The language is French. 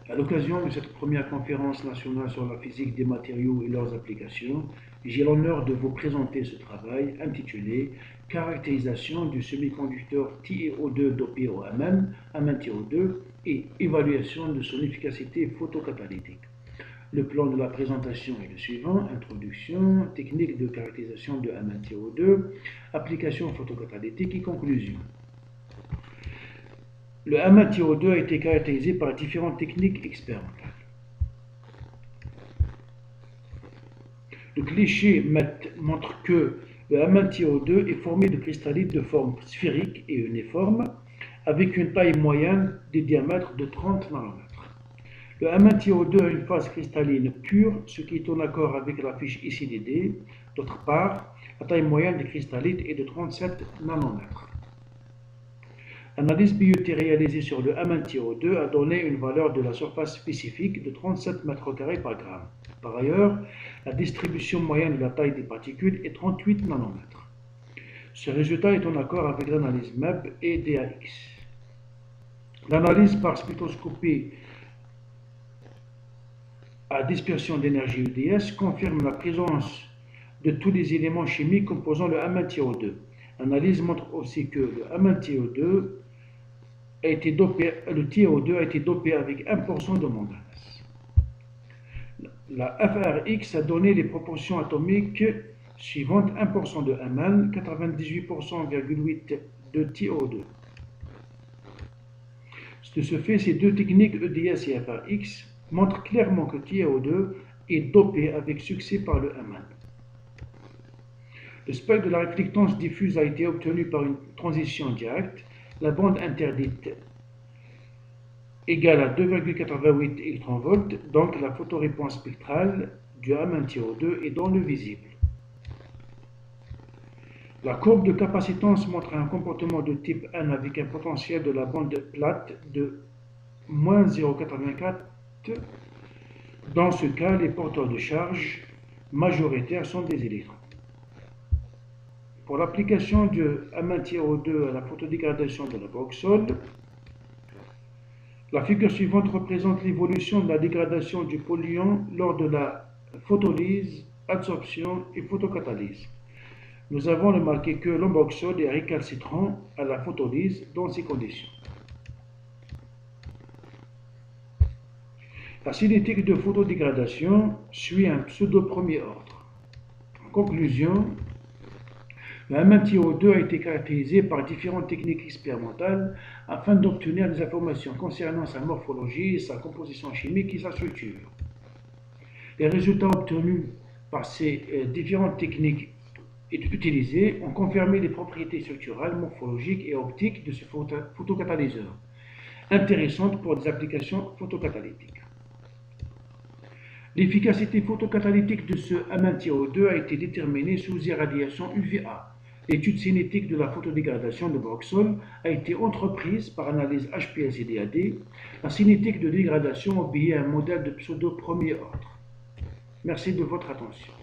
À l'occasion de cette première conférence nationale sur la physique des matériaux et leurs applications, j'ai l'honneur de vous présenter ce travail intitulé Caractérisation du semi-conducteur TiO2 dopé au Hamann TiO2 et évaluation de son efficacité photocatalytique. Le plan de la présentation est le suivant: introduction, technique de caractérisation de Hamann TiO2, application photocatalytique et conclusion. Le Hamann TiO2 a été caractérisé par différentes techniques expérimentales. Le cliché montre que le Hamann TiO2 est formé de cristallites de forme sphérique et uniforme, avec une taille moyenne des diamètres de 30 nanomètres. Le Hamann TiO2 a une phase cristalline pure, ce qui est en accord avec la fiche ICDD. D'autre part, la taille moyenne des cristallites est de 37 nanomètres. L'analyse BIOT réalisée sur le Hamann TiO2 a donné une valeur de la surface spécifique de 37 m² par gramme. Par ailleurs, la distribution moyenne de la taille des particules est 38 nanomètres. Ce résultat est en accord avec l'analyse MEB et DAX. L'analyse par spectroscopie à dispersion d'énergie EDS confirme la présence de tous les éléments chimiques composant le Hamann TiO2. L'analyse montre aussi que le Hamann TiO2 a été dopé avec 1% de manganèse. La FRX a donné les proportions atomiques suivantes: 1% de Hamann, 98,8% de TiO2. De ce fait, ces deux techniques EDS et FRX montrent clairement que TiO2 est dopé avec succès par le Hamann. Le spectre de la réflectance diffuse a été obtenu par une transition directe. La bande interdite égale à 2,88 eV, donc la photoréponse spectrale du Hamann TiO2 est dans le visible. La courbe de capacitance montre un comportement de type N avec un potentiel de la bande plate de moins 0,84. Dans ce cas, les porteurs de charge majoritaires sont des électrons. Pour l'application du Hamann TiO2 à la photodégradation de la Boxol, la figure suivante représente l'évolution de la dégradation du polluant lors de la photolyse, adsorption et photocatalyse. Nous avons remarqué que l'amboxol est récalcitrant à la photolyse dans ces conditions. La cinétique de photodégradation suit un pseudo-premier ordre. En conclusion, le Hamann TiO2 a été caractérisé par différentes techniques expérimentales afin d'obtenir des informations concernant sa morphologie, sa composition chimique et sa structure. Les résultats obtenus par ces différentes techniques utilisées ont confirmé les propriétés structurales, morphologiques et optiques de ce photocatalyseur, intéressantes pour des applications photocatalytiques. L'efficacité photocatalytique de ce Hamann TiO2 a été déterminée sous irradiation UVA. L'étude cinétique de la photodégradation de Boxol a été entreprise par analyse HPLC et DAD. La cinétique de dégradation obéit à un modèle de pseudo-premier ordre. Merci de votre attention.